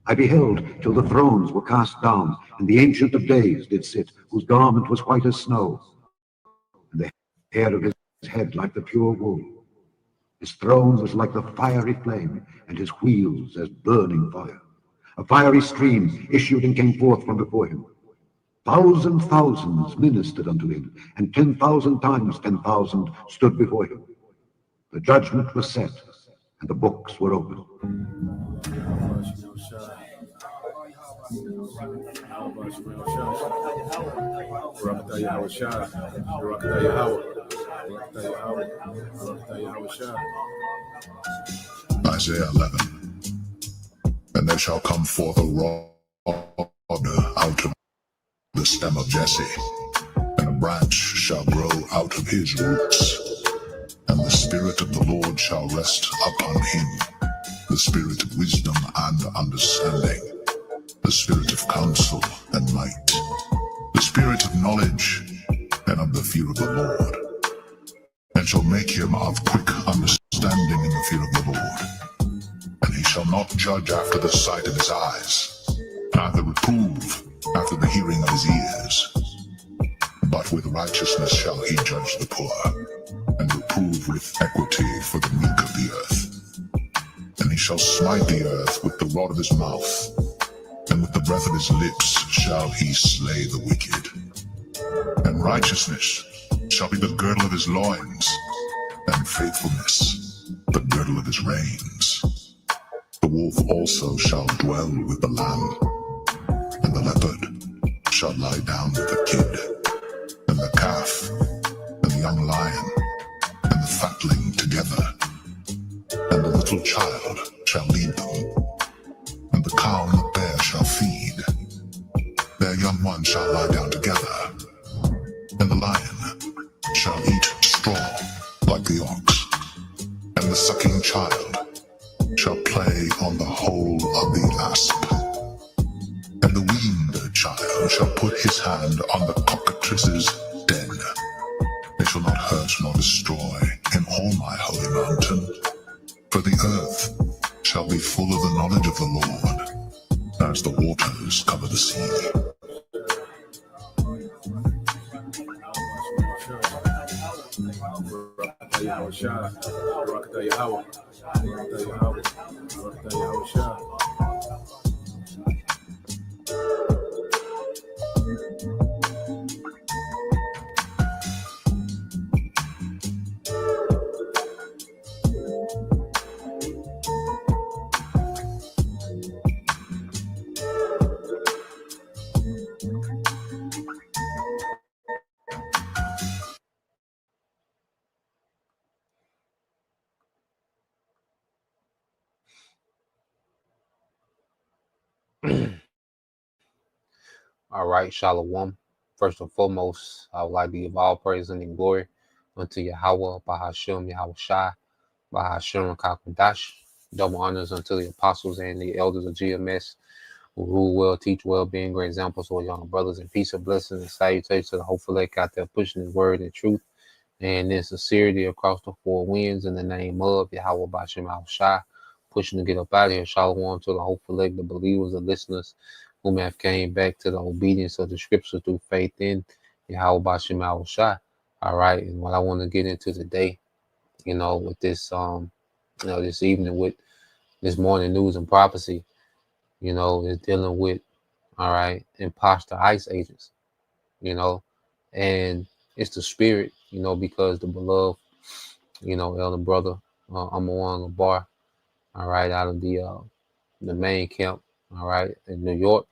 I beheld till the thrones were cast down, and the Ancient of Days did sit, whose garment was white as snow, and the hair of his head like the pure wool. His throne was like the fiery flame, and his wheels as burning fire. A fiery stream issued and came forth from before him. Thousands ministered unto him, and 10,000 times 10,000 stood before him. The judgment was set, and the books were opened. Isaiah 11. And there shall come forth a rod out of the stem of Jesse, and a branch shall grow out of his roots. And the Spirit of the Lord shall rest upon him, the Spirit of wisdom and understanding, the Spirit of counsel and might, the Spirit of knowledge and of the fear of the Lord, and shall make him of quick understanding in the fear of the Lord. And he shall not judge after the sight of his eyes, neither reprove after the hearing of his ears. But with righteousness shall he judge the poor, and reprove with equity for the meek of the earth. And he shall smite the earth with the rod of his mouth, and with the breath of his lips shall he slay the wicked. And righteousness shall be the girdle of his loins, and faithfulness the girdle of his reins. The wolf also shall dwell with the lamb, and the leopard shall lie down with the kid, and the calf, and the young lion, and the fatling together. And the little child shall lead them, and the cow and the bear shall feed. Their young ones shall lie down together, and the lion shall eat straw like the ox, and the sucking child shall play on the hole of the asp, and the weaned child shall put his hand on the cockatrice's den. They shall not hurt nor destroy in all my holy mountain, for the earth shall be full of the knowledge of the Lord, as the waters cover the sea. All right, Shalom. First and foremost, I would like to give all praise and glory unto Yahweh, Bahashem, Yahweh Shai, Bahashem, Kakwadash. Double honors unto the apostles and the elders of GMS, who rule well, teach well, being great examples for young brothers, and peace and blessings and salutations to the hopeful lake out there pushing his word and truth and in sincerity across the four winds in the name of Yahweh, Bahashem, Yahweh Shai, pushing to get up out of here. Shalom to the hopeful lake, the believers, the listeners, whom have came back to the obedience of the scripture through faith in Yahweh Bashem Yahweh Shai. All right, and what I want to get into today, with this this evening with this morning news and prophecy, is dealing with imposter ICE agents, and it's the spirit, because the beloved, elder brother Amawan Labar, out of the main camp, in New York,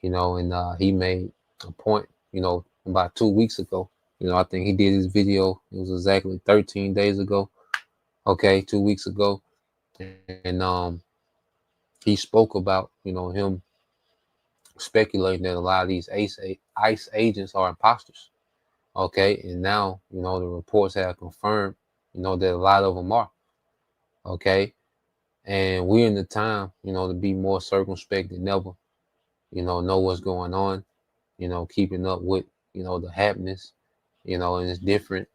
and he made a point, about 2 weeks ago. I think he did his video. It was exactly 13 days ago. 2 weeks ago. And he spoke about, him speculating that a lot of these ICE agents are imposters. And now, the reports have confirmed, that a lot of them are. And we're in the time, to be more circumspect than ever. Know what's going on, keeping up with, the happenings, and it's different,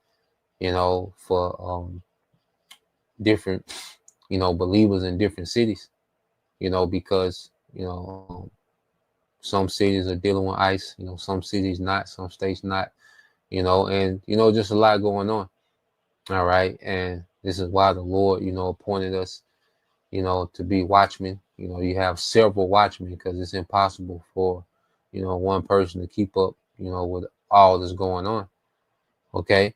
for different, believers in different cities. because, some cities are dealing with ICE, some cities not, some states not, and, just a lot going on. All right. And this is why the Lord, appointed us, to be watchmen. You have several watchmen because it's impossible for, one person to keep up, with all that's going on. Okay.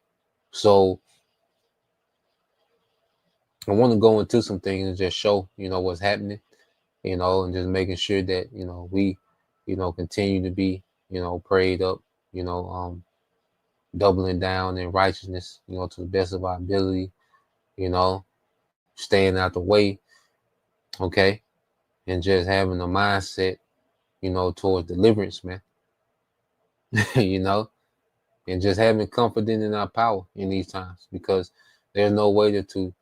So I want to go into some things and just show, what's happening, and just making sure that, we, continue to be, prayed up, doubling down in righteousness, to the best of our ability, staying out the way, okay, and just having a mindset, towards deliverance, man, you know, and just having confidence in our power in these times, because there's no way to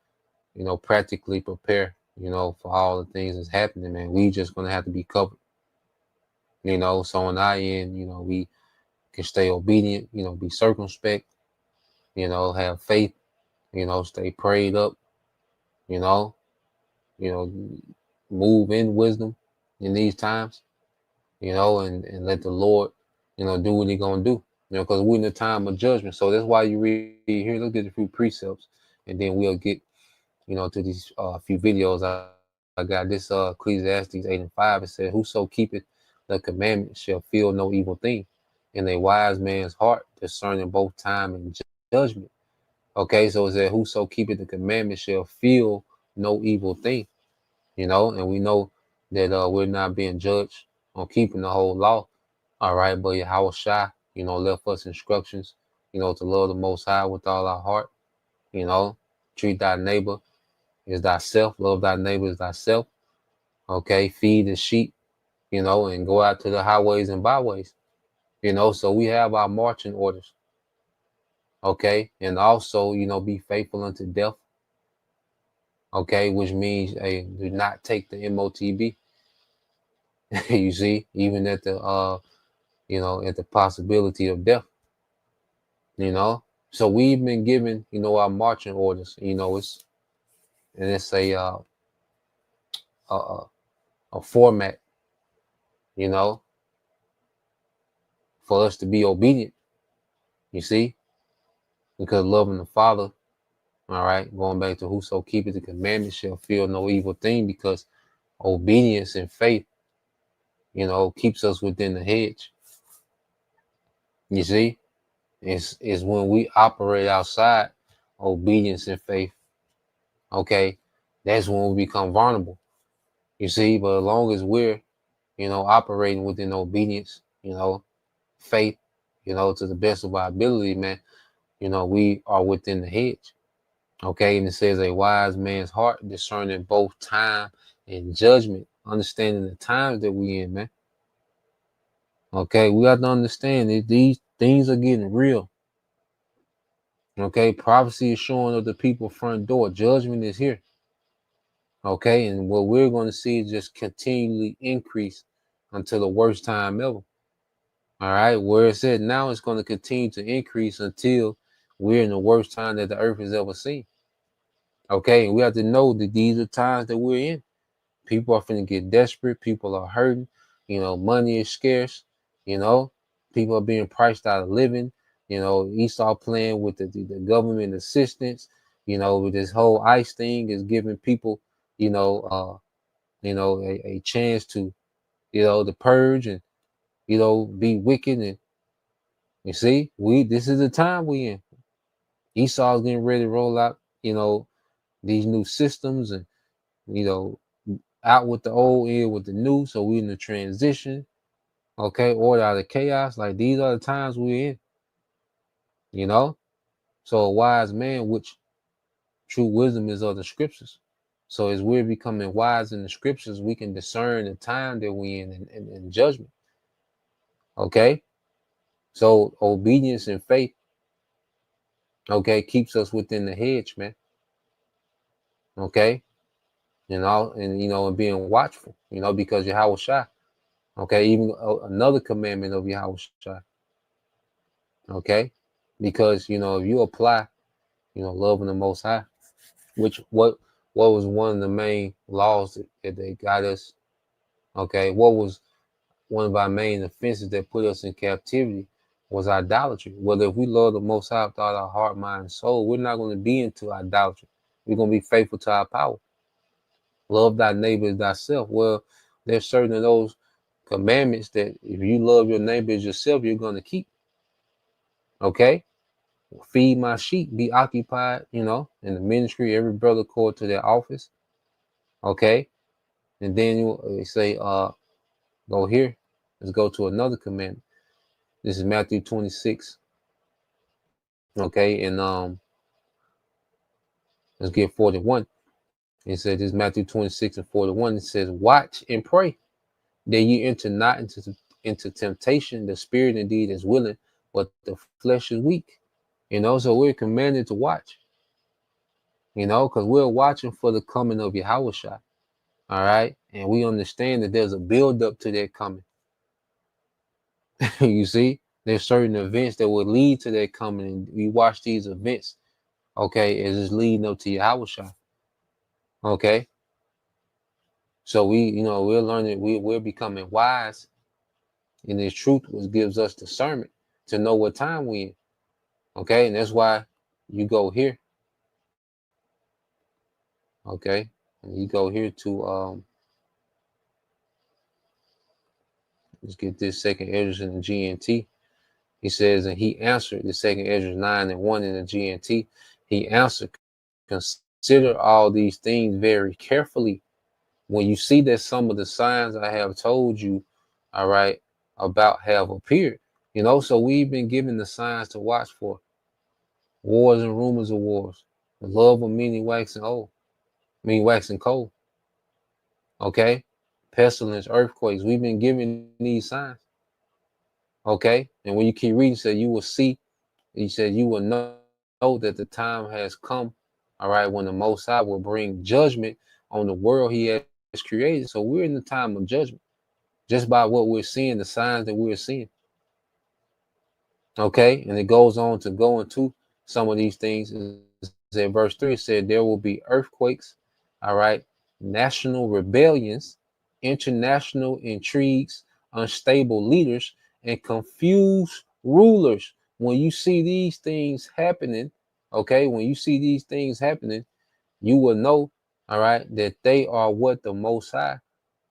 practically prepare, for all the things that's happening, man. We just gonna have to be covered, so on our end, we can stay obedient, be circumspect, have faith, stay prayed up, you know, you know, move in wisdom in these times, and let the Lord, do what He gonna do, because we're in the time of judgment. So that's why you read here. Let's get a few precepts, and then we'll get, to these few videos. I got this Ecclesiastes 8:5. It said, "Whoso keepeth the commandment shall feel no evil thing, and a wise man's heart discerning both time and judgment." Okay, so it said, "Whoso keepeth the commandment shall feel no evil thing." And we know that we're not being judged on keeping the whole law. All right, but Yahweh Shai, left us instructions, to love the Most High with all our heart, treat thy neighbor as thyself, love thy neighbor as thyself. Okay, feed the sheep, and go out to the highways and byways, so we have our marching orders. Okay, and also, be faithful unto death. Okay, which means, hey, do not take the MOTB. You see, even at the at the possibility of death, so we've been given, our marching orders, it's a a format, you know for us to be obedient, you see, because loving the Father, all right, going back to whoso keepeth the commandments shall feel no evil thing, because obedience and faith, keeps us within the hedge. You see, it's when we operate outside obedience and faith, okay, that's when we become vulnerable. You see, but as long as we're, operating within obedience, faith, to the best of our ability, man, we are within the hedge. Okay, and it says a wise man's heart discerning both time and judgment, understanding the times that we in, man. Okay, we have to understand that these things are getting real. Okay, prophecy is showing up the people front door. Judgment is here. Okay, and what we're going to see is just continually increase until the worst time ever. All right, where it's at now, it's going to continue to increase until we're in the worst time that the earth has ever seen. Okay, and we have to know that these are times that we're in. People are finna get desperate. People are hurting. Money is scarce. People are being priced out of living. Esau playing with the government assistance. With this whole ICE thing is giving people, a chance to, to purge and, be wicked. And you see, this is the time we in. Esau's getting ready to roll out, these new systems, and, out with the old, in with the new. So we in the transition. Okay, order out of chaos. Like, these are the times we're in. So a wise man, which true wisdom is of the scriptures. So as we're becoming wise in the scriptures, we can discern the time that we're in judgment. Okay, so obedience and faith, okay, keeps us within the hedge, man. Okay, and being watchful, because Yahweh Shai. Okay, even another commandment of Yahweh Shai. Okay, because if you apply, loving the Most High, which what what was one of the main laws that they got us? Okay, what was one of our main offenses that put us in captivity? Was idolatry. Whether if we love the Most High with all our heart, mind, and soul, we're not going to be into idolatry. We're going to be faithful to our power. Love thy neighbor as thyself. Well, there's certain of those commandments that if you love your neighbor as yourself, you're going to keep. Okay? Feed my sheep, be occupied, in the ministry, every brother called to their office. Okay? And then you say, go here. Let's go to another commandment. This is Matthew 26. Okay, and let's get 41. It says this Matthew 26 and 41. It says, watch and pray that ye enter not into temptation. The spirit indeed is willing, but the flesh is weak. So we're commanded to watch. Because we're watching for the coming of Yahushua. All right, and we understand that there's a build up to that coming. You see, there's certain events that will lead to that coming, and we watch these events. Okay, as it's leading up to Yahushua. Okay, so we're learning, we're becoming wise, and this truth which gives us discernment to know what time we're in. Okay, and that's why you go here. Okay, and you go here to let's get this second Esdras in the GNT. He says, and he answered, the second Esdras 9 and 1 in the GNT. He answered, consider all these things very carefully. When you see that some of the signs I have told you, all right, about have appeared, so we've been given the signs to watch for. Wars and rumors of wars, the love of many waxing cold. Okay, pestilence, earthquakes. We've been given these signs. Okay, and when you keep reading, said you will see. He said you will know that the time has come. All right, when the Most High will bring judgment on the world He has created. So we're in the time of judgment, just by what we're seeing, the signs that we're seeing. Okay, and it goes on to go into some of these things. In verse 3, it said there will be earthquakes, all right, national rebellions, international intrigues, unstable leaders, and confused rulers. When you see these things happening, okay, you will know, all right, that they are what the Most High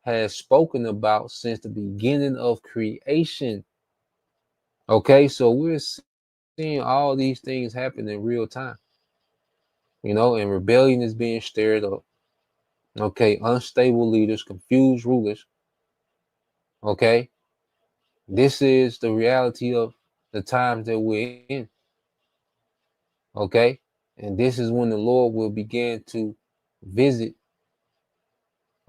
has spoken about since the beginning of creation. Okay, so we're seeing all these things happen in real time, and rebellion is being stirred up. Okay, unstable leaders, confused rulers. Okay, this is the reality of the times that we're in. Okay, and this is when the Lord will begin to visit,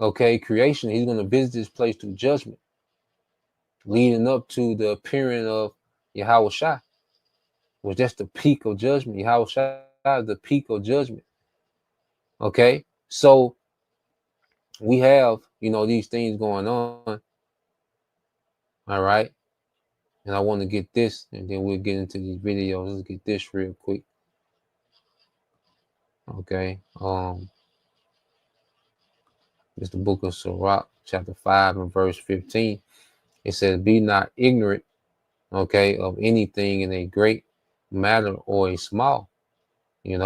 okay, creation. He's going to visit this place through judgment, leading up to the appearing of Yahushua, which that's the peak of judgment. Yahushua is the peak of judgment. Okay, so we have, these things going on. All right, and I want to get this, and then we'll get into these videos. Let's get this real quick. Okay, it's the book of Sirach, chapter 5 and verse 15. It says, be not ignorant, okay, of anything in a great matter or a small, and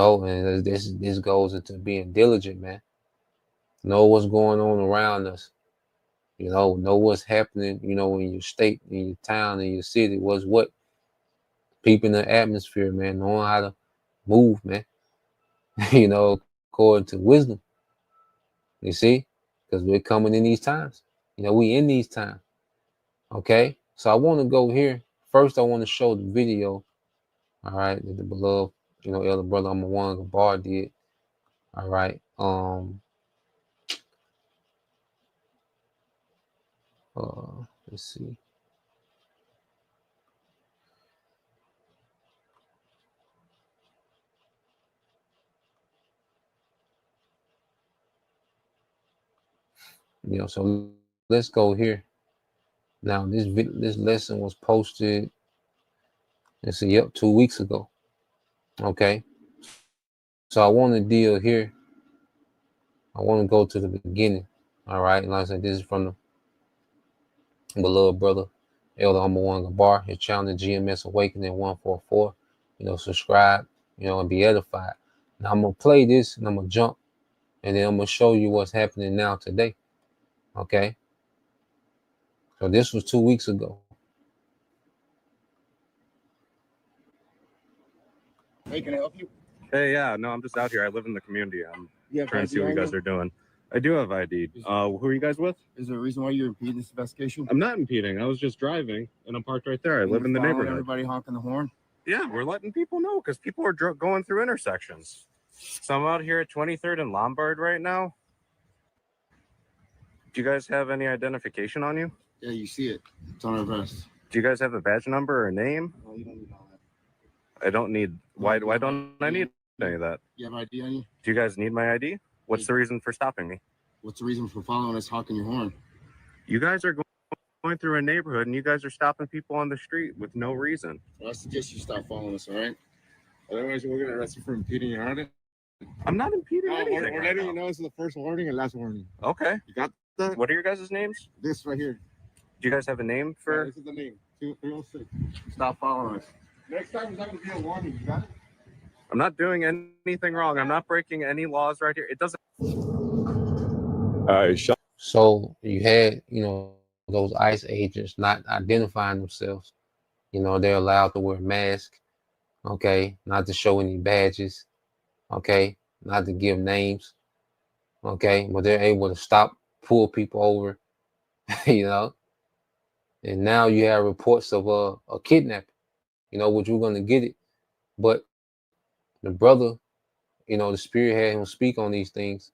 this goes into being diligent, man. Know what's going on around us, know what's happening, in your state, in your town, in your city, what peeping the atmosphere, man, knowing how to move, man, according to wisdom. You see, because we're coming in these times. We in these times. Okay, so I want to go here. First, I want to show the video, all right, that the beloved, elder brother Amawan Gabar did. All right. Let's see. So let's go here. Now, this lesson was posted, let's see, 2 weeks ago. Okay. So I want to deal here I want to go to the beginning. All right. Like I said, this is from the beloved brother, Elder Number One Gabar. His channel, GMS Awakening 144. Subscribe, and be edified. Now I'm going to play this and I'm going to jump and then I'm going to show you what's happening now today. Okay. So this was 2 weeks ago. Hey, can I help you? Hey, yeah, no, I'm just out here. I live in the community. I'm trying to see what you guys are doing. I do have ID. Who are you guys with? Is there a reason why you're impeding this investigation? I'm not impeding. I was just driving, and I'm parked right there. I live in the neighborhood. Everybody honking the horn? Yeah, we're letting people know because people are going through intersections. So I'm out here at 23rd and Lombard right now. Do you guys have any identification on you? Yeah, you see it. It's on our vest. Do you guys have a badge number or a name? No, you don't need all that. I don't need. Why don't I need any of that? You have ID on you? Do you guys need my ID? What's the reason for stopping me? What's the reason for following us honking your horn? You guys are going through a neighborhood and you guys are stopping people on the street with no reason. Well, I suggest you stop following us, all right? Otherwise, we're going to arrest you for impeding your order. I'm not impeding anything. We're letting you know it's the first warning and last warning. Okay. You got that? What are your guys' names? This right here. Do you guys have a name for? This is the name. 306. Stop following us. Next time, it's not going to be a warning. You got it? I'm not doing anything wrong. I'm not breaking any laws right here. It doesn't. So you had, those ICE agents not identifying themselves. They're allowed to wear masks. Okay. Not to show any badges. Okay. Not to give names. Okay. But they're able to stop, pull people over, And now you have reports of a kidnapping, which we're going to get it. But the brother, the spirit had him speak on these things.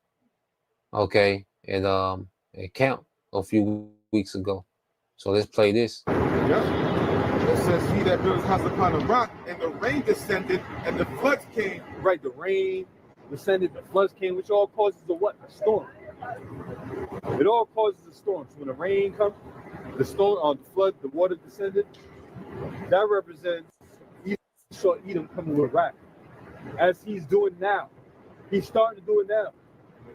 Okay. And at camp a few weeks ago. So let's play this. Yep. It says, he that builds house upon a rock, and the rain descended, and the floods came. Right, the rain descended, the floods came, which all causes a what? A storm. It all causes a storm. So when the rain comes, the storm, the flood, the water descended, that represents saw Edom coming with wrath. As he's doing now. He's starting to do it now.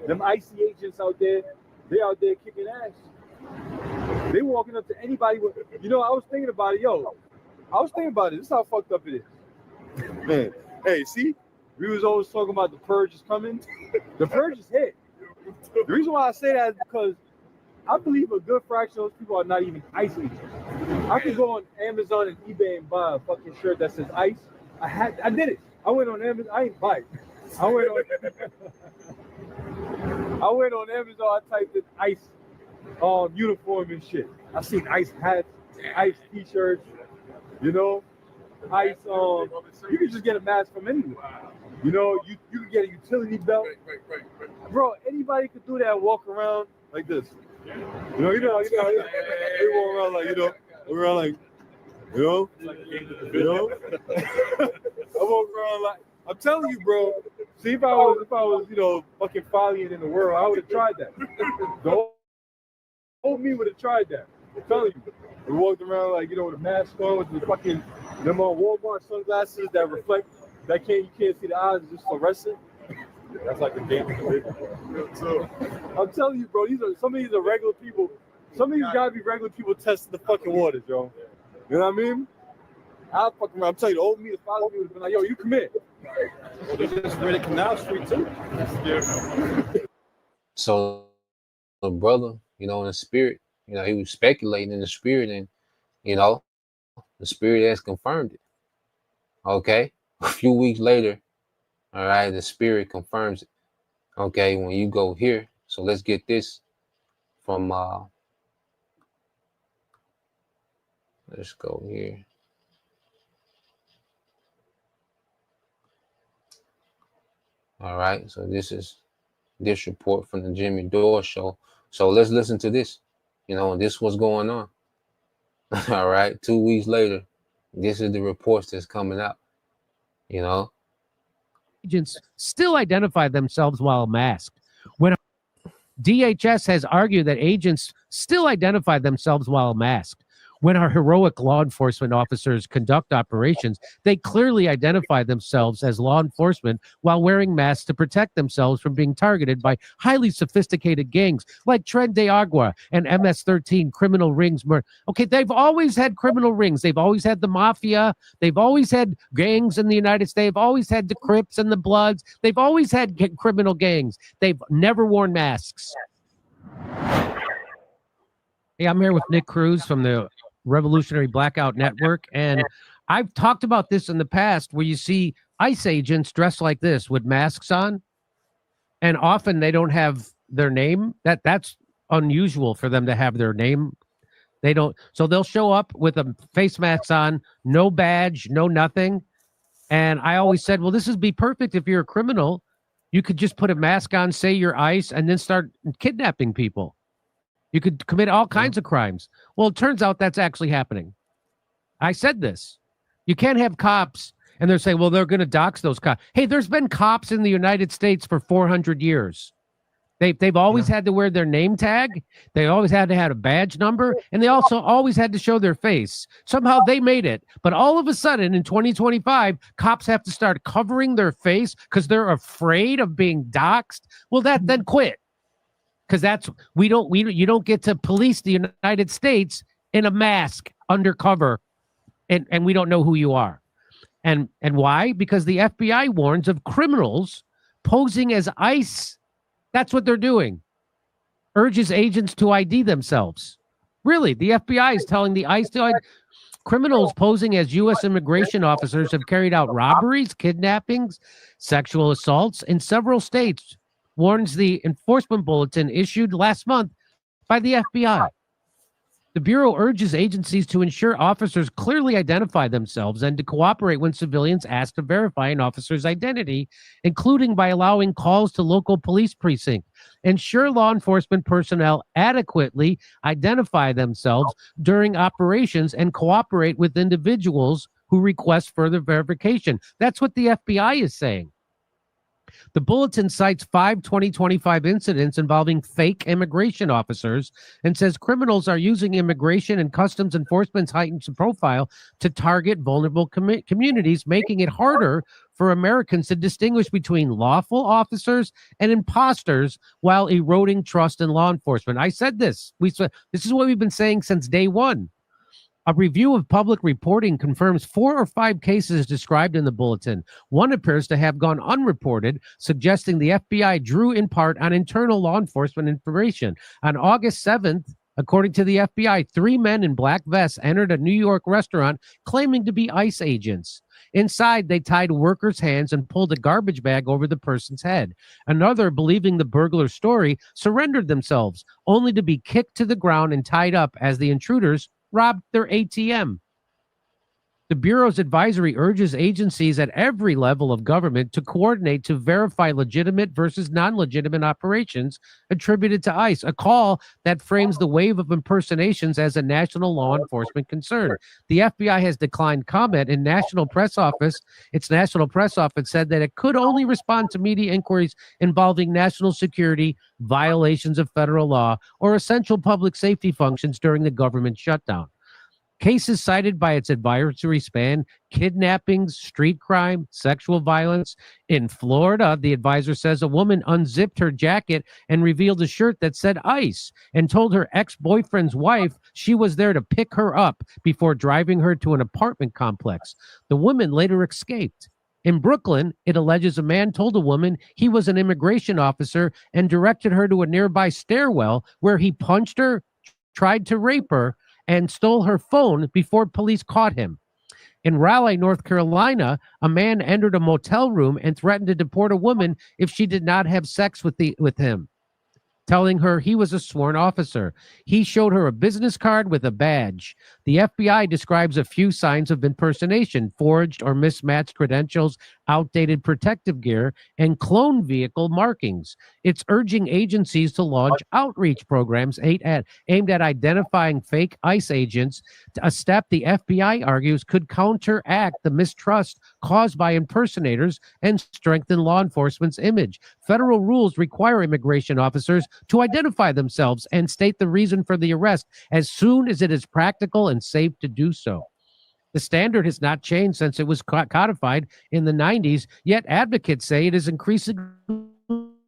Them icy agents out there, they out there kicking ass. They walking up to anybody with, I was thinking about it, This is how fucked up it is. Man, hey, see? We was always talking about the purge is coming. The purge is here. The reason why I say that is because I believe a good fraction of those people are not even ICE agents. I could go on Amazon and eBay and buy a fucking shirt that says ICE. I did it. I went on Amazon. I ain't buy it. I went on Amazon. I typed in ICE uniform and shit. I seen ICE hats, ICE t-shirts. ICE. You can just get a mask from anywhere. You can get a utility belt. Right. Bro, anybody could do that and walk around like this. They walk around like, I walk around like, I'm telling you, bro. See, if I was, fucking Valiant in the world, I would have tried that. The old me would have tried that. I'm telling you. We walked around like, with a mask on, with the fucking them on Walmart sunglasses that reflect, you can't see the eyes, it's just fluorescent. That's like a game. So I'm telling you, bro, some of these are regular people. Some of these gotta be regular people testing the fucking waters, yo. You know what I mean? I'll fucking around. I'm telling you, the old me, the father me would have been like, yo, you come in. Well, they just read it Canal Street too. So the brother, in the spirit, he was speculating in the spirit, and the spirit has confirmed it. Okay. A few weeks later, all right, the spirit confirms it. Okay, when you go here, so let's get this from let's go here. All right, so this is this report from the Jimmy Dore show. So let's listen to this. This was going on. All right, 2 weeks later, this is the reports that's coming out. Agents still identify themselves while masked. When DHS has argued that agents still identify themselves while masked. when our heroic law enforcement officers conduct operations, they clearly identify themselves as law enforcement while wearing masks to protect themselves from being targeted by highly sophisticated gangs like Tren de Agua and MS-13 criminal rings. Okay, they've always had criminal rings. They've always had the mafia. They've always had gangs in the United States. They've always had the Crips and the Bloods. They've always had criminal gangs. They've never worn masks. Hey, I'm here with Nick Cruz from the Revolutionary Blackout Network, and I've talked about this in the past where you see ICE agents dressed like this with masks on, and often they don't have their name. That's unusual for them to have their name. They don't, so they'll show up with a face mask on, no badge, no nothing. And I always said, well, this would be perfect if you're a criminal. You could just put a mask on, say you're ICE, and then start kidnapping people. You could commit all kinds of crimes. Well, it turns out that's actually happening. I said this. You can't have cops, and they're saying, well, they're going to dox those cops. Hey, there's been cops in the United States for 400 years. They've always had to wear their name tag. They always had to have a badge number, and they also always had to show their face. Somehow they made it. But all of a sudden, in 2025, cops have to start covering their face because they're afraid of being doxxed. Well, then quit. Because you don't get to police the United States in a mask undercover, and we don't know who you are. And why? Because the FBI warns of criminals posing as ICE. That's what they're doing. Urges agents to ID themselves. Really, the FBI is telling the ICE to ID. Criminals posing as U.S. immigration officers have carried out robberies, kidnappings, sexual assaults in several states, warns the enforcement bulletin issued last month by the FBI. The Bureau urges agencies to ensure officers clearly identify themselves and to cooperate when civilians ask to verify an officer's identity, including by allowing calls to local police precinct. Ensure law enforcement personnel adequately identify themselves during operations and cooperate with individuals who request further verification. That's what the FBI is saying. The bulletin cites 5 2025 incidents involving fake immigration officers and says criminals are using immigration and customs enforcement's heightened profile to target vulnerable communities, making it harder for Americans to distinguish between lawful officers and imposters while eroding trust in law enforcement. I said this. This is what we've been saying since day one. A review of public reporting confirms 4 or 5 cases described in the bulletin. One appears to have gone unreported, suggesting the FBI drew in part on internal law enforcement information. On August 7th, according to the FBI, 3 men in black vests entered a New York restaurant claiming to be ICE agents. Inside, they tied workers' hands and pulled a garbage bag over the person's head. Another, believing the burglar's story, surrendered themselves, only to be kicked to the ground and tied up as the intruders robbed their ATM. The Bureau's advisory urges agencies at every level of government to coordinate to verify legitimate versus non-legitimate operations attributed to ICE, a call that frames the wave of impersonations as a national law enforcement concern. The FBI has declined comment. Its national press office said that it could only respond to media inquiries involving national security, violations of federal law, or essential public safety functions during the government shutdown. Cases cited by its advisory span kidnappings, street crime, sexual violence. In Florida, the advisor says a woman unzipped her jacket and revealed a shirt that said ICE and told her ex-boyfriend's wife she was there to pick her up before driving her to an apartment complex. The woman later escaped. In Brooklyn, it alleges a man told a woman he was an immigration officer and directed her to a nearby stairwell where he punched her, tried to rape her, and stole her phone before police caught him. In Raleigh, North Carolina, a man entered a motel room and threatened to deport a woman if she did not have sex with him, telling her he was a sworn officer. He showed her a business card with a badge. The FBI describes a few signs of impersonation: forged or mismatched credentials, outdated protective gear, and clone vehicle markings. It's urging agencies to launch outreach programs aimed at identifying fake ICE agents, a step the FBI argues could counteract the mistrust caused by impersonators and strengthen law enforcement's image. Federal rules require immigration officers to identify themselves and state the reason for the arrest as soon as it is practical and safe to do so. The standard has not changed since it was codified in the 90s, yet advocates say it is increasingly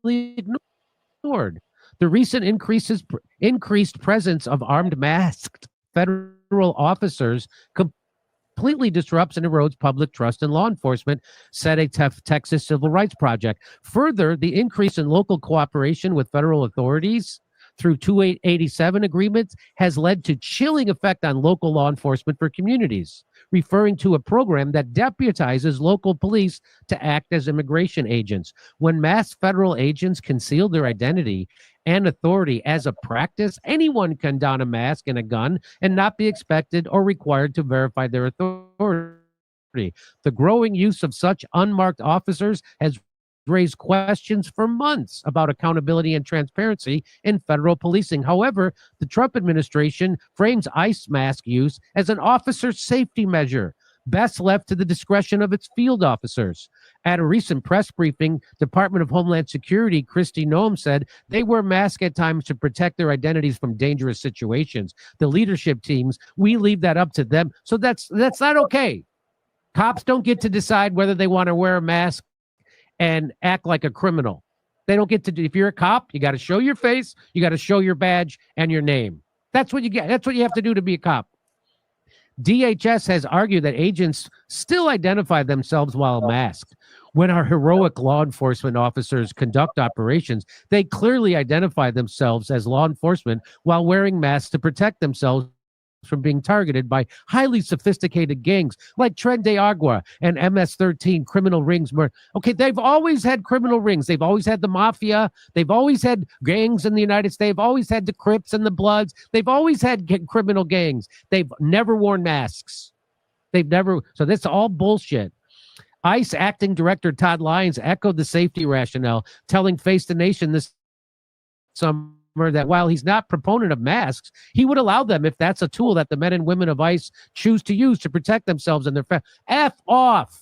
ignored. The recent increased presence of armed masked federal officers completely disrupts and erodes public trust in law enforcement, said a Texas Civil Rights Project. Further, the increase in local cooperation with federal authorities through 287 agreements has led to chilling effect on local law enforcement for communities, referring to a program that deputizes local police to act as immigration agents. When masked federal agents conceal their identity and authority as a practice, anyone can don a mask and a gun and not be expected or required to verify their authority. The growing use of such unmarked officers has raised questions for months about accountability and transparency in federal policing. However, the Trump administration frames ICE mask use as an officer safety measure, best left to the discretion of its field officers. At a recent press briefing, Department of Homeland Security Kristi Noem said they wear masks at times to protect their identities from dangerous situations. The leadership teams, we leave that up to them. So that's not okay. Cops don't get to decide whether they want to wear a mask and act like a criminal. They don't get to do. If you're a cop, you got to show your face, you got to show your badge and your name. That's what you get. That's what you have to do to be a cop. DHS has argued that agents still identify themselves while masked. When our heroic law enforcement officers conduct operations, they clearly identify themselves as law enforcement while wearing masks to protect themselves from being targeted by highly sophisticated gangs like Tren de Agua and MS-13 criminal rings. Okay, they've always had criminal rings. They've always had the mafia. They've always had gangs in the United States. They've always had the Crips and the Bloods. They've always had criminal gangs. They've never worn masks. So that's all bullshit. ICE acting director Todd Lyons echoed the safety rationale, telling Face the Nation this summer that while he's not proponent of masks, he would allow them if that's a tool that the men and women of ICE choose to use to protect themselves and their family. F off.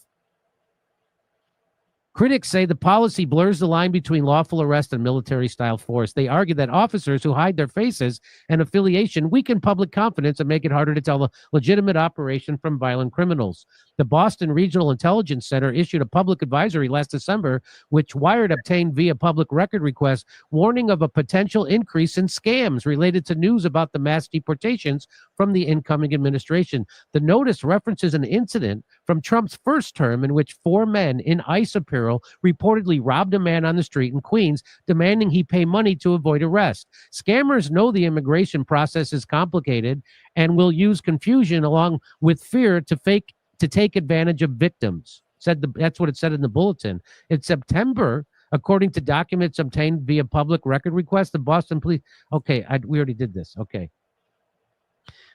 Critics say the policy blurs the line between lawful arrest and military-style force. They argue that officers who hide their faces and affiliation weaken public confidence and make it harder to tell a legitimate operation from violent criminals. The Boston Regional Intelligence Center issued a public advisory last December, which Wired obtained via public record request, warning of a potential increase in scams related to news about the mass deportations from the incoming administration. The notice references an incident from Trump's first term in which 4 men in ICE apparel reportedly robbed a man on the street in Queens, demanding he pay money to avoid arrest. Scammers know the immigration process is complicated and will use confusion along with fear to take advantage of victims. That's what it said in the bulletin. In September, according to documents obtained via public record request, the Boston police. Okay, we already did this. Okay.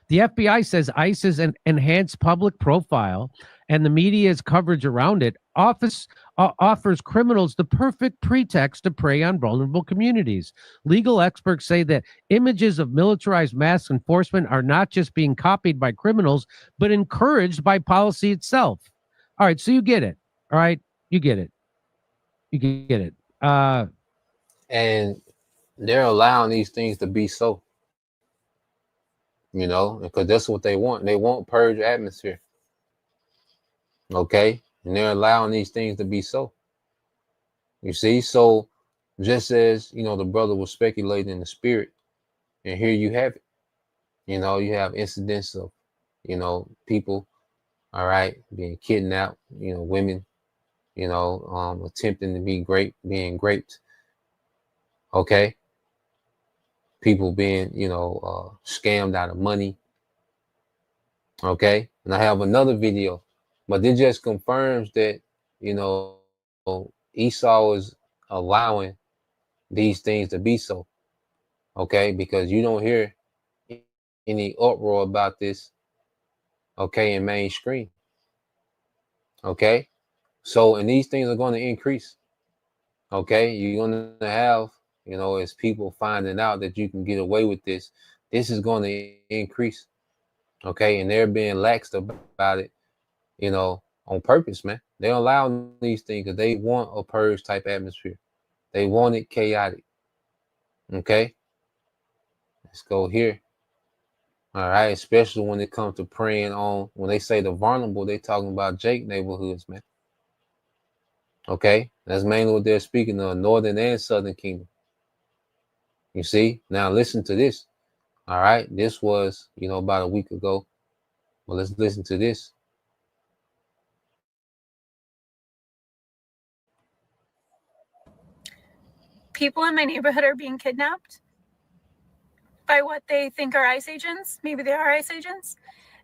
The FBI says ICE's enhanced public profile and the media's coverage around it offers criminals the perfect pretext to prey on vulnerable communities. Legal experts say that images of militarized mass enforcement are not just being copied by criminals, but encouraged by policy itself. All right, so you get it. All right, you get it. You get it. And they're allowing these things to be so. You know, because that's what they want. They want purge atmosphere. Okay? And they're allowing these things to be so. You see? So just as, you know, the brother was speculating in the spirit, and here you have it. You know, you have incidents of, you know, people, all right, being kidnapped, you know, women, you know, attempting to be being raped. Okay? People being, you know, scammed out of money. Okay. And I have another video, but it just confirms that, you know, Esau is allowing these things to be so. Okay. Because you don't hear any uproar about this. Okay. In mainstream. Okay. So, and these things are going to increase. Okay, you're going to have, as people finding out that you can get away with this, this is going to increase. Okay, and they're being laxed about it, on purpose, man. They don't allow these things because they want a purge type atmosphere. They want it chaotic. Okay, let's go here. All right, especially when it comes to preying on, when they say the vulnerable, they talking about Jake neighborhoods, man. Okay, that's mainly what they're speaking of, Northern and Southern Kingdom. You see, now listen to this. All right, this was, about a week ago. Well, let's listen to this. People in my neighborhood are being kidnapped by what they think are ICE agents. Maybe they are ICE agents.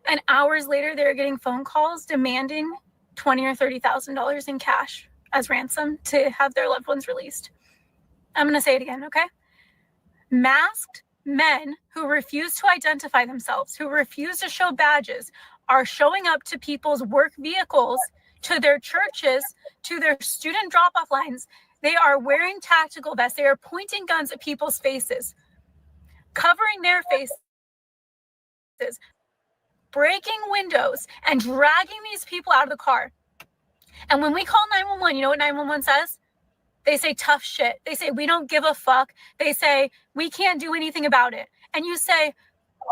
And hours later, they're getting phone calls demanding $20,000 or $30,000 in cash as ransom to have their loved ones released. I'm going to say it again, okay? Masked men who refuse to identify themselves, who refuse to show badges, are showing up to people's work vehicles, to their churches, to their student drop-off lines. They are wearing tactical vests. They are pointing guns at people's faces, covering their faces, breaking windows, and dragging these people out of the car. And when we call 911, you know what 911 says? They say tough shit. They say, we don't give a fuck. They say, we can't do anything about it. And you say,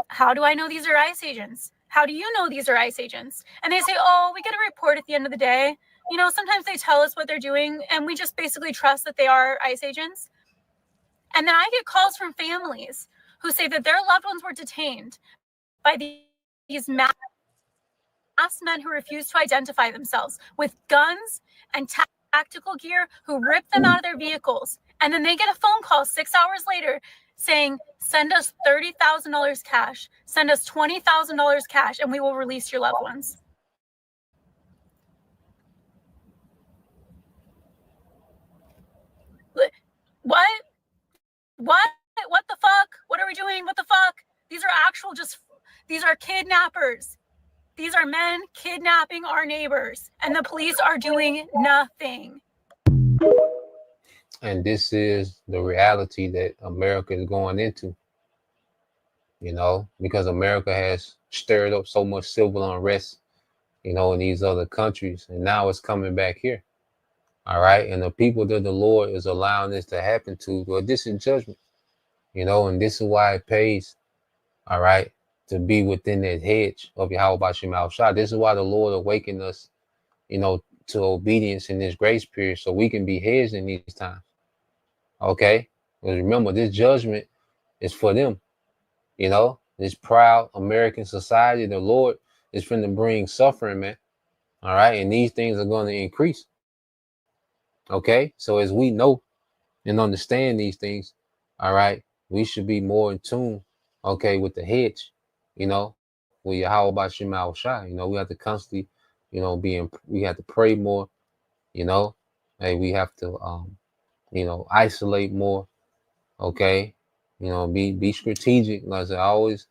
how do I know these are ICE agents? How do you know these are ICE agents? And they say, oh, we get a report at the end of the day. Sometimes they tell us what they're doing, and we just basically trust that they are ICE agents. And then I get calls from families who say that their loved ones were detained by these masked men who refuse to identify themselves with guns and tactical gear, who rip them out of their vehicles. And then they get a phone call 6 hours later saying, send us $30,000 cash, send us $20,000 cash, and we will release your loved ones. What? What the fuck? What are we doing? What the fuck? These are these are kidnappers. These are men kidnapping our neighbors, and the police are doing nothing. And this is the reality that America is going into, because America has stirred up so much civil unrest, in these other countries, and now it's coming back here. All right. And the people that the Lord is allowing this to happen to, well, this is judgment, and this is why it pays, all right, to be within that hedge of Yahweh Shema Shah. This is why the Lord awakened us, to obedience in this grace period, so we can be hedged in these times. Okay. Because remember, this judgment is for them, this proud American society. The Lord is going to bring suffering, man. All right. And these things are going to increase. Okay. So as we know and understand these things, all right, we should be more in tune, okay, with the hedge, with Yahweh Shema Shai. We have to constantly, we have to pray more, and we have to, isolate more, okay, be strategic. Like I always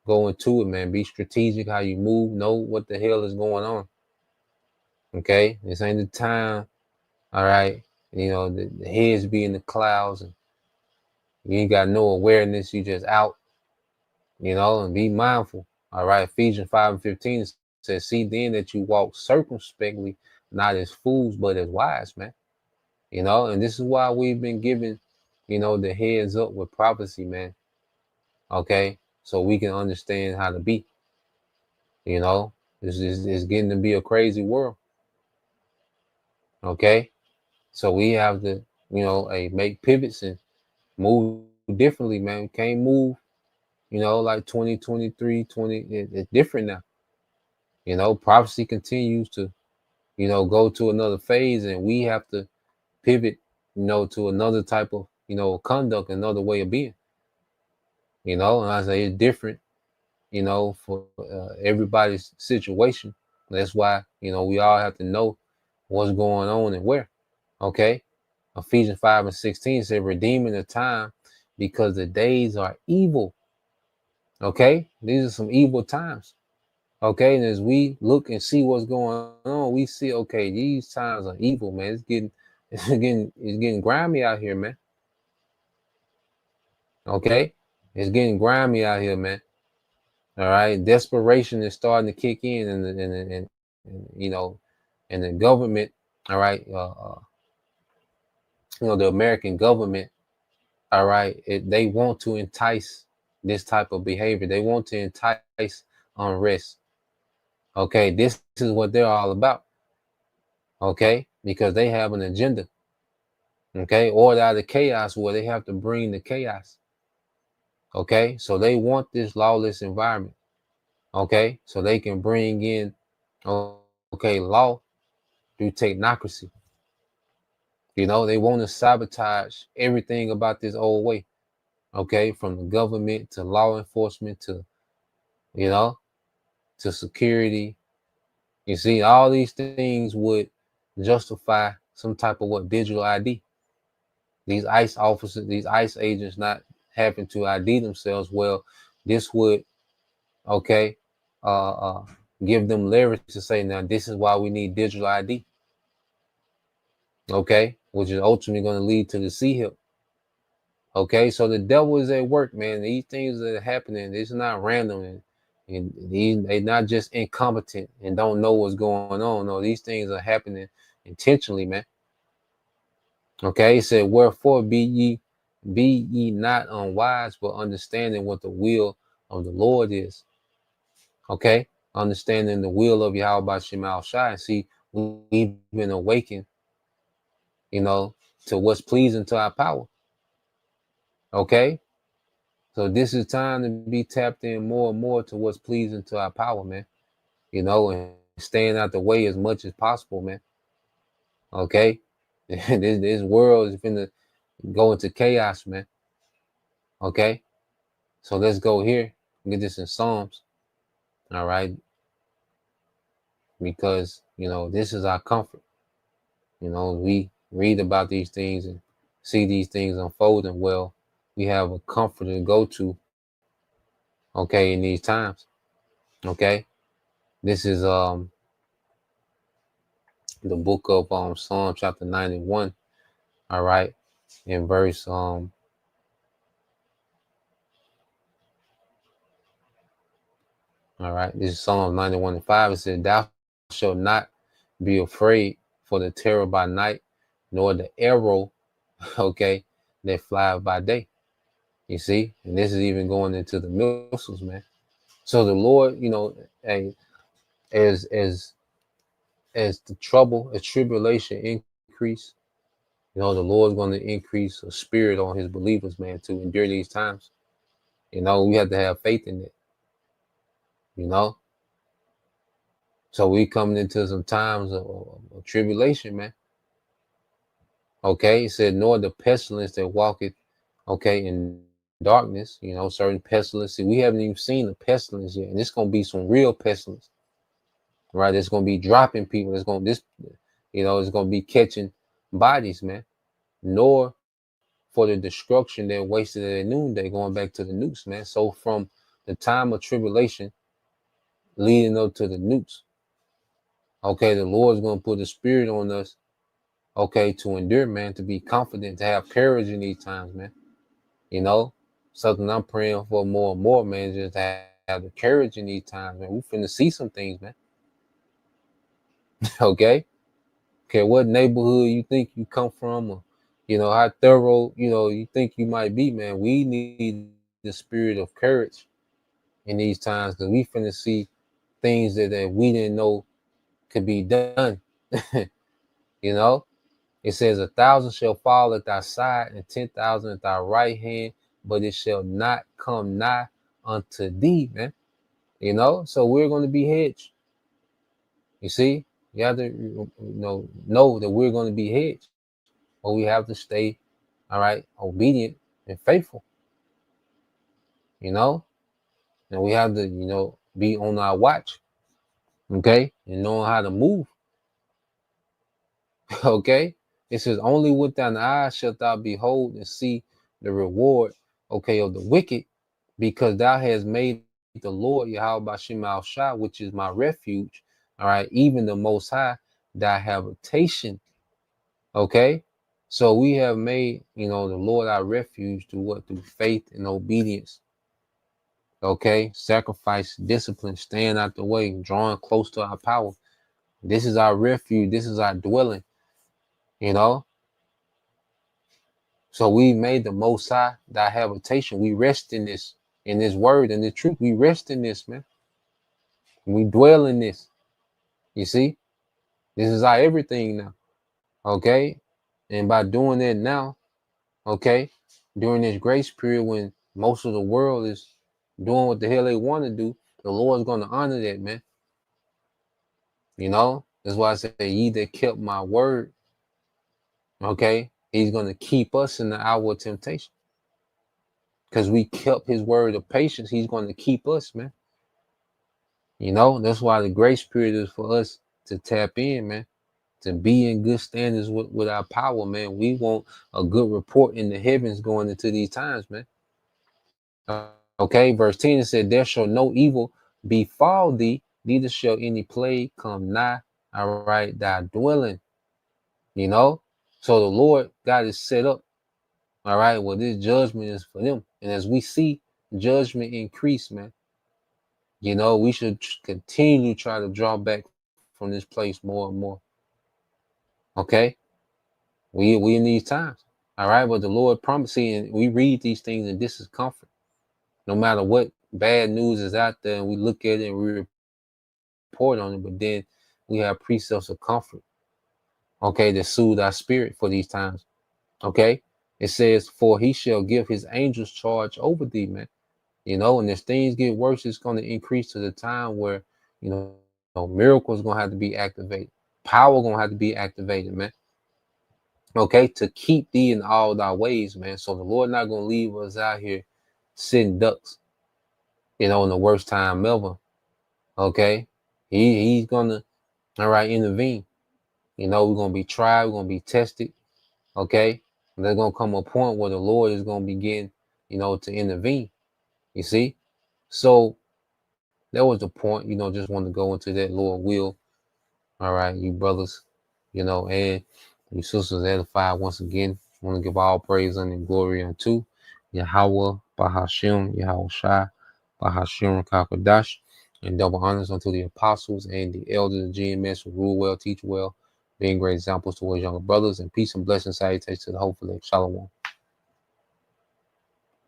go into it, man. Be strategic how you move. Know what the hell is going on. Okay, this ain't the time. All right, the heads be in the clouds, and you ain't got no awareness. You just out, and be mindful. All right, Ephesians 5:15 says, "See then that you walk circumspectly, not as fools, but as wise, man." And this is why we've been given, the heads up with prophecy, man. Okay, so we can understand how to be. It's getting to be a crazy world. Okay, so we have to, make pivots and move differently, man. We can't move, like 2023, 20. It's different now. Prophecy continues to, go to another phase, and we have to pivot, to another type of, conduct, another way of being. And I say it's different, for everybody's situation. That's why, we all have to know what's going on and where. Okay. Ephesians 5:16 said, redeeming the time because the days are evil. Okay. These are some evil times. Okay, and as we look and see what's going on, we see, okay, these times are evil, man. It's getting grimy out here, man. Okay, it's getting grimy out here, man. All right, desperation is starting to kick in, and you know, and the government, all right, the American government, all right, they want to entice this type of behavior. They want to entice unrest. Okay, this is what they're all about. Okay, because they have an agenda. Okay, order out of chaos where they have to bring the chaos. Okay, so they want this lawless environment. Okay, so they can bring in, okay, law through technocracy. They want to sabotage everything about this old way. Okay, from the government to law enforcement to, you know, to security. You see, all these things would justify some type of digital ID. These ICE officers, these ICE agents not having to ID themselves. Well, this would, okay, uh, uh, give them leverage to say, now this is why we need digital ID. Okay, which is ultimately going to lead to the C-HIP. Okay, so the devil is at work, man. These things that are happening, it's not random, and they're not just incompetent and don't know what's going on. No, these things are happening intentionally, man. Okay, it said, wherefore be ye not unwise, but understanding what the will of the Lord is. Okay, understanding the will of Yahweh Shemal Shai. See, we've been awakened, to what's pleasing to our power. Okay, so this is time to be tapped in more and more to what's pleasing to our power, man. And staying out the way as much as possible, man. Okay, this world is gonna go into chaos, man. Okay, so let's go here. Get this in Psalms. All right, because this is our comfort. We read about these things and see these things unfolding. Well, we have a comfort to go to. Okay, in these times. Okay, this is the book of Psalm chapter 91. All right, in verse all right, this is Psalm 91:5. It says, "Thou shalt not be afraid for the terror by night, nor the arrow, okay, that fly by day." You see, and this is even going into the missiles, man. So the Lord, as the trouble, as tribulation increase, the Lord's going to increase a spirit on His believers, man, to endure these times. We have to have faith in it. So we coming into some times of tribulation, man. Okay, it said, "Nor the pestilence that walketh, okay, in darkness." Certain pestilence. See, we haven't even seen the pestilence yet, and it's gonna be some real pestilence, right? It's gonna be dropping people. It's gonna be catching bodies, man. Nor for the destruction that wasted at noonday, going back to the nukes, man. So from the time of tribulation leading up to the nukes, okay, the Lord's gonna put a spirit on us, okay, to endure, man, to be confident, to have courage in these times, man. Something I'm praying for more and more, man, just to have the courage in these times, man. We finna see some things, man. Okay, what neighborhood you think you come from, or how thorough you think you might be, man. We need the spirit of courage in these times, because we finna see things that we didn't know could be done. It says, 1,000 shall fall at thy side and 10,000 at thy right hand, but it shall not come nigh unto thee, man. So we're going to be hedged. You see, you have to know that we're going to be hedged, but we have to stay, all right, obedient and faithful. And we have to be on our watch, okay, and knowing how to move. Okay, it says, "Only with thine eyes shalt thou behold and see the reward, okay, of the wicked, because thou hast made the Lord, Yahweh Bashim Al Shah, which is my refuge, all right, even the Most High, thy habitation. Okay, so we have made, the Lord our refuge through what? Through faith and obedience. Okay, sacrifice, discipline, staying out the way, drawing close to our power. This is our refuge. This is our dwelling. So we made the Most High thy habitation. We rest in this word and the truth. We rest in this, man. We dwell in this. You see, this is our everything now. Okay, and by doing that now, okay, during this grace period when most of the world is doing what the hell they want to do, the Lord's going to honor that, man. That's why I say, ye that kept my word, okay, he's going to keep us in the hour of temptation. Because we kept his word of patience, he's going to keep us, man. That's why the grace period is for us to tap in, man, to be in good standards with our power, man. We want a good report in the heavens going into these times, man. Okay, verse 10 said, there shall no evil befall thee, neither shall any plague come nigh, all right, thy dwelling. So the Lord God is set up, all right, well, this judgment is for them. And as we see judgment increase, man, we should continue to try to draw back from this place more and more. Okay, we in these times, all right, but the Lord promised, and we read these things, and this is comfort. No matter what bad news is out there, and we look at it and we report on it, but then we have precepts of comfort, okay, that soothe our spirit for these times. Okay, it says, for he shall give his angels charge over thee, man. And as things get worse, it's going to increase to the time where, miracles going to have to be activated. Power going to have to be activated, man. Okay, to keep thee in all thy ways, man. So the Lord not going to leave us out here sitting ducks, in the worst time ever. Okay, he's going to, all right, intervene. We're going to be tried. We're going to be tested. Okay, and there's going to come a point where the Lord is going to begin, to intervene. You see? So that was the point, just want to go into that, Lord will. All right, you brothers, and you sisters edified once again. I want to give all praise and glory unto Yahweh, Bahashim, Yahweh Shai, Bahashim, Kakadash, and double honors unto the apostles and the elders of GMS who rule well, teach well, being great examples towards younger brothers, and peace and blessings, salutations to the hopeful. Shalom.